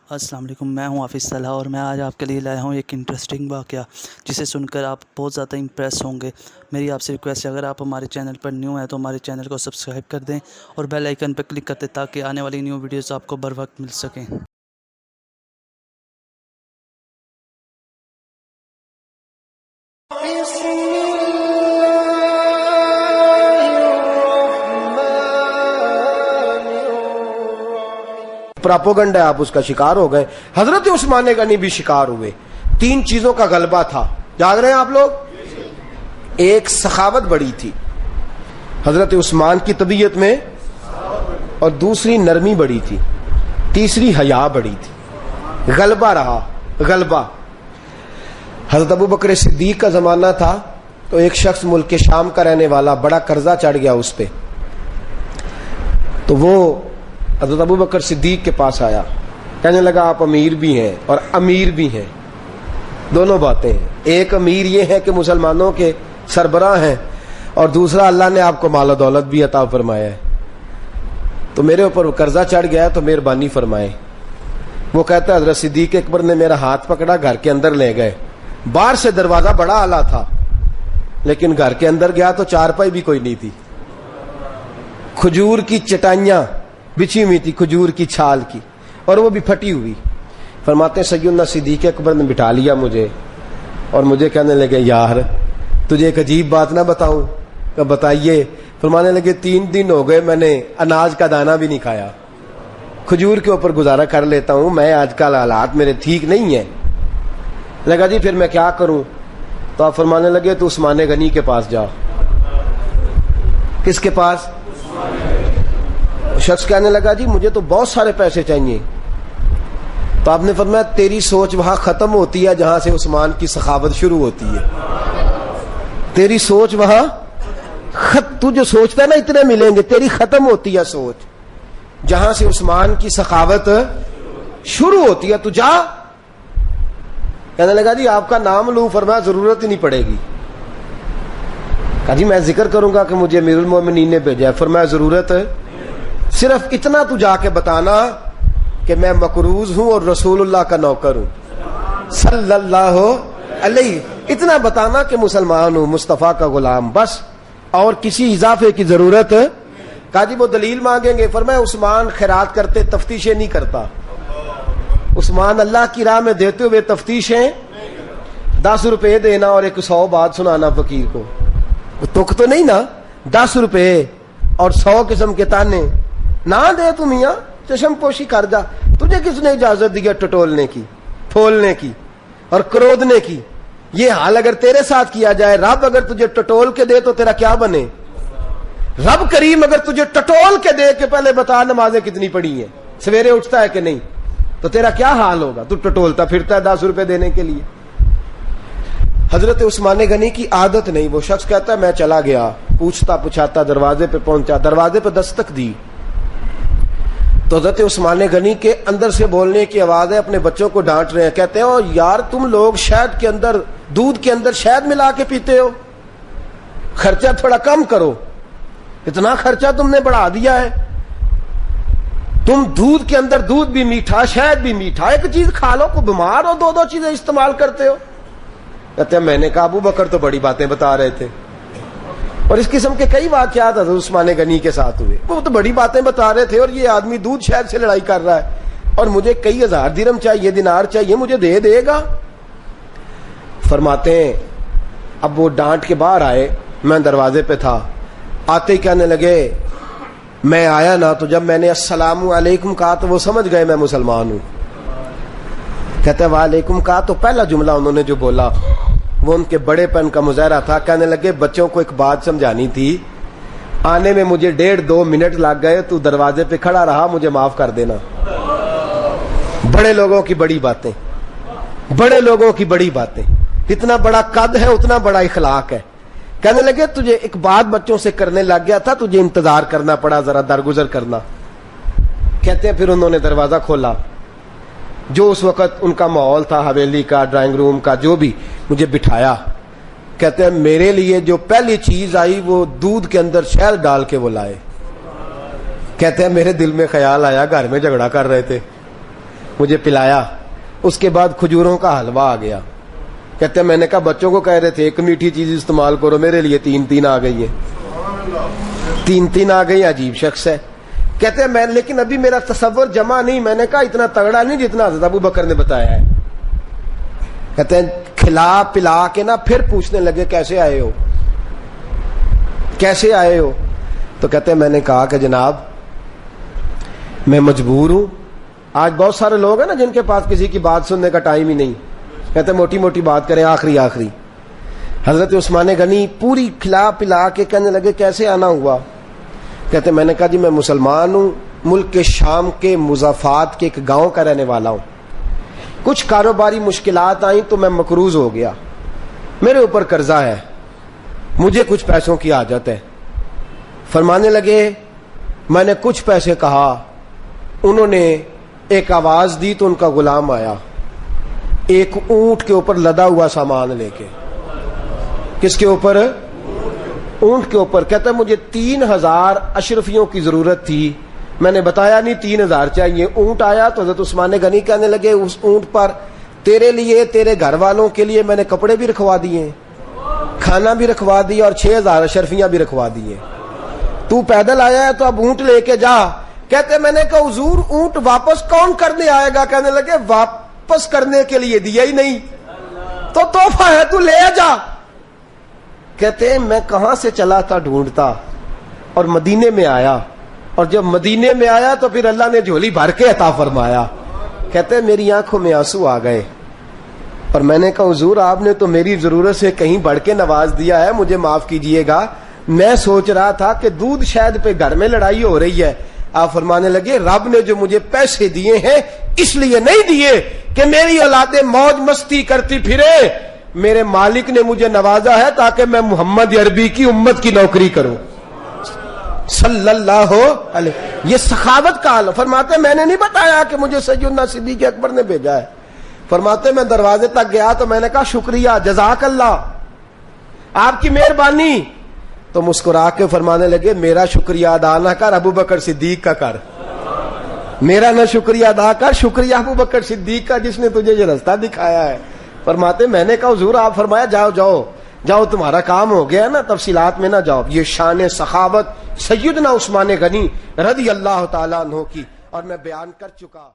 السلام علیکم، میں ہوں حافظ صلاح اور میں آج آپ کے لیے لایا ہوں ایک انٹرسٹنگ واقعہ جسے سن کر آپ بہت زیادہ امپریس ہوں گے۔ میری آپ سے ریکویسٹ ہے، اگر آپ ہمارے چینل پر نیو ہیں تو ہمارے چینل کو سبسکرائب کر دیں اور بیل آئیکن پر کلک کر دیں تاکہ آنے والی نیو ویڈیوز آپ کو بر وقت مل سکیں۔ پراپوگنڈا ہے، آپ اس کا شکار ہو گئے۔ حضرت عثمان غنی بھی شکار ہوئے۔ 3 چیزوں کا غلبہ تھا، جاگ رہے ہیں آپ لوگ؟ ایک سخاوت بڑی تھی حضرت عثمان کی طبیعت میں، اور دوسری نرمی بڑی تھی، تیسری حیا بڑی تھی۔ غلبہ رہا، غلبہ۔ حضرت ابو بکر صدیق کا زمانہ تھا تو ایک شخص ملک شام کا رہنے والا، بڑا قرضہ چڑھ گیا اس پہ، تو وہ حضرت ابو بکر صدیق کے پاس آیا، کہنے لگا آپ امیر بھی ہیں اور امیر بھی ہیں، دونوں باتیں ہیں۔ ایک امیر یہ ہے کہ مسلمانوں کے سربراہ ہیں، اور دوسرا اللہ نے آپ کو مال و دولت بھی عطا فرمایا ہے، تو میرے اوپر قرضہ چڑھ گیا ہے تو مہربانی فرمائے۔ وہ کہتا ہے حضرت صدیق اکبر نے میرا ہاتھ پکڑا، گھر کے اندر لے گئے۔ باہر سے دروازہ بڑا اعلیٰ تھا، لیکن گھر کے اندر گیا تو چارپائی بھی کوئی نہیں تھی، کھجور کی چٹائیاں بچھی ہوئی تھی، کھجور کی چھال کی، اور وہ بھی پھٹی ہوئی۔ فرماتے ہیں سیدنا صدیق اکبر نے بٹھا لیا مجھے، اور مجھے کہنے لگے یار تجھے ایک عجیب بات نہ بتاؤں؟ کہ بتائیے۔ فرمانے لگے 3 دن ہو گئے میں نے اناج کا دانہ بھی نہیں کھایا، کھجور کے اوپر گزارا کر لیتا ہوں میں، آج کل حالات میرے ٹھیک نہیں ہیں۔ لگا جی پھر میں کیا کروں؟ تو آپ فرمانے لگے تو عثمان غنی کے پاس جا۔ کس کے پاس؟ شخص کہنے لگا جی مجھے تو بہت سارے پیسے چاہیے۔ تو آپ نے فرمایا تیری سوچ وہاں ختم ہوتی ہے جہاں سے عثمان کی سخاوت شروع ہوتی ہے۔ تیری سوچ وہاں تو جو سوچتا ہے نا اتنے ملیں گے، تیری ختم ہوتی ہے سوچ جہاں سے عثمان کی سخاوت شروع ہوتی ہے، تو جا۔ کہنے لگا جی آپ کا نام لوں؟ فرمایا ضرورت ہی نہیں پڑے گی۔ کہا جی میں ذکر کروں گا کہ مجھے امیر المومنین نے بھیجا ہے۔ فرمایا ضرورت ہے، صرف اتنا تو جا کے بتانا کہ میں مقروض ہوں اور رسول اللہ کا نوکر ہوں صلی اللہ علیہ، اتنا بتانا کہ مسلمان ہوں، مصطفیٰ کا غلام، بس، اور کسی اضافے کی ضرورت۔ کہا جی وہ دلیل مانگیں گے؟ فرمایا عثمان خیرات کرتے تفتیشیں نہیں کرتا، عثمان اللہ کی راہ میں دیتے ہوئے تفتیشیں 10 روپے دینا اور 100 بات سنانا فقیر کو، تک تو نہیں نا؟ 10 روپے اور 100 قسم کے تانے نہ دے تو میاں چشم پوشی کر جا۔ تجھے کس نے اجازت دی ہے ٹٹولنے کی، پھولنے کی اور کرودنے کی؟ یہ حال اگر تیرے ساتھ کیا جائے، رب اگر تجھے ٹٹول کے دے تو تیرا کیا بنے؟ رب کریم اگر تجھے ٹٹول کے دے کہ پہلے بتا نمازیں کتنی پڑھی ہیں، سویرے اٹھتا ہے کہ نہیں، تو تیرا کیا حال ہوگا؟ تو ٹٹولتا پھرتا ہے 10 روپے دینے کے لیے۔ حضرت عثمان غنی کی عادت نہیں، وہ شخص کہتا ہے میں چلا گیا، پوچھتا پچھاتا دروازے پہ پہنچا، دروازے پہ دستک دی تو حضرت عثمان غنی کے اندر سے بولنے کی آواز ہے، اپنے بچوں کو ڈانٹ رہے ہیں، کہتے ہیں او یار تم لوگ شہد کے اندر، دودھ کے اندر شہد ملا کے پیتے ہو، خرچہ تھوڑا کم کرو، اتنا خرچہ تم نے بڑھا دیا ہے، تم دودھ کے اندر دودھ بھی میٹھا شہد بھی میٹھا، ایک چیز کھا لو، کو بیمار ہو 2 چیزیں استعمال کرتے ہو۔ کہتے ہیں میں نے کہا ابو بکر تو بڑی باتیں بتا رہے تھے، اور اس قسم کے کئی واقعات حضرت عثمان غنی کے ساتھ ہوئے، وہ تو بڑی باتیں بتا رہے تھے، اور یہ آدمی دودھ شہد سے لڑائی کر رہا ہے، اور مجھے کئی 1000 درہم چاہیے، دینار چاہیے، مجھے دے گا؟ فرماتے ہیں اب وہ ڈانٹ کے باہر آئے، میں دروازے پہ تھا، آتے ہی کہنے لگے میں آیا نا تو جب میں نے السلام علیکم کہا تو وہ سمجھ گئے میں مسلمان ہوں۔ کہتے ہیں وعلیکم کہا تو پہلا جملہ انہوں نے جو بولا وہ ان کے بڑے پن کا مظاہرہ تھا۔ کہنے لگے بچوں کو ایک بات سمجھانی تھی، آنے میں مجھے 1.5-2 منٹ لگ گئے، تو دروازے پہ کھڑا رہا، مجھے معاف کر دینا۔ بڑے لوگوں کی بڑی باتیں، بڑے لوگوں کی بڑی باتیں، اتنا بڑا قد ہے اتنا بڑا اخلاق ہے۔ کہنے لگے تجھے ایک بات بچوں سے کرنے لگ گیا تھا، تجھے انتظار کرنا پڑا، ذرا درگزر کرنا۔ کہتے ہیں پھر انہوں نے دروازہ کھولا، جو اس وقت ان کا ماحول تھا، حویلی کا، ڈرائنگ روم کا، جو بھی، مجھے بٹھایا۔ کہتے ہیں میرے لیے جو پہلی چیز آئی وہ دودھ کے اندر شہد ڈال کے وہ لائے۔ کہتے ہیں میرے دل میں خیال آیا گھر میں جھگڑا کر رہے تھے، مجھے پلایا. اس کے بعد کھجوروں کا حلوہ آ گیا. کہتے ہیں میں نے کہا بچوں کو کہہ رہے تھے ایک میٹھی چیز استعمال کرو, میرے لیے تین آ گئی ہے. تین آ گئی. عجیب شخص ہے. کہتے ہیں میں لیکن ابھی میرا تصور جمع نہیں. میں نے کہا اتنا تگڑا نہیں جتنا حضرت ابو بکر نے بتایا ہے. کہتے ہیں کھلا پلا کے نا پھر پوچھنے لگے کیسے آئے ہو, کیسے آئے ہو. تو کہتے ہیں میں نے کہا کہ جناب میں مجبور ہوں. آج بہت سارے لوگ ہیں نا جن کے پاس کسی کی بات سننے کا ٹائم ہی نہیں. کہتے ہیں موٹی موٹی بات کریں, آخری. حضرت عثمان غنی پوری کھلا پلا کے کہنے لگے کیسے آنا ہوا. کہتے ہیں میں نے کہا جی میں مسلمان ہوں, ملک کے شام کے مضافات کے ایک گاؤں کا رہنے والا ہوں. کچھ کاروباری مشکلات آئیں تو میں مقروض ہو گیا, میرے اوپر قرضہ ہے, مجھے کچھ پیسوں کی حاجت ہے. فرمانے لگے میں نے کچھ پیسے کہا, انہوں نے ایک آواز دی تو ان کا غلام آیا ایک اونٹ کے اوپر لدا ہوا سامان لے کے. کس کے اوپر؟ اونٹ کے اوپر. کہتا ہے مجھے 3000 اشرفیوں کی ضرورت تھی, میں نے بتایا نہیں 3000 چاہیے. اونٹ آیا تو حضرت عثمان غنی کہنے لگے اس اونٹ پر تیرے لیے تیرے گھر والوں کے لیے میں نے کپڑے بھی رکھوا دیے, کھانا بھی رکھوا دیا اور 6000 اشرفیاں بھی رکھوا دیے. تو پیدل آیا ہے تو اب اونٹ لے کے جا. کہتے میں نے کہا حضور اونٹ واپس کون کرنے آئے گا؟ کہنے لگے واپس کرنے کے لیے دیا ہی نہیں تو تحفہ ہے, تو لے جا. کہتے ہیں میں کہاں سے چلا تھا ڈھونڈتا اور مدینے میں آیا, اور جب مدینے میں آیا تو پھر اللہ نے جھولی بھر کے عطا فرمایا. کہتے ہیں میری آنکھوں میں آنسو آ گئے اور میں نے کہا حضور آپ نے تو میری ضرورت سے کہیں بڑھ کے نواز دیا ہے, مجھے معاف کیجئے گا. میں سوچ رہا تھا کہ دودھ شاید پہ گھر میں لڑائی ہو رہی ہے. آپ فرمانے لگے رب نے جو مجھے پیسے دیے ہیں اس لیے نہیں دیے کہ میری اولادیں موج مستی کرتی پھرے, میرے مالک نے مجھے نوازا ہے تاکہ میں محمد عربی کی امت کی نوکری کروں صلی اللہ علیہ. یہ سخاوت کا حال. فرماتے میں نے نہیں بتایا کہ مجھے سیدنا صدیق اکبر نے بھیجا ہے. فرماتے میں دروازے تک گیا تو میں نے کہا شکریہ, جزاک اللہ, آپ کی مہربانی. تو مسکرا کے فرمانے لگے میرا شکریہ ادا نہ کر, ابو بکر صدیق کا کر. میرا نہ شکریہ ادا کر, شکریہ ابو بکر صدیق کا جس نے تجھے یہ رستہ دکھایا ہے. فرماتے میں نے کہا حضور آپ فرمایا جاؤ جاؤ جاؤ تمہارا کام ہو گیا نا, تفصیلات میں نہ جاؤ. یہ شان سخاوت سیدنا عثمان غنی رضی اللہ تعالیٰ عنہ کی اور میں بیان کر چکا.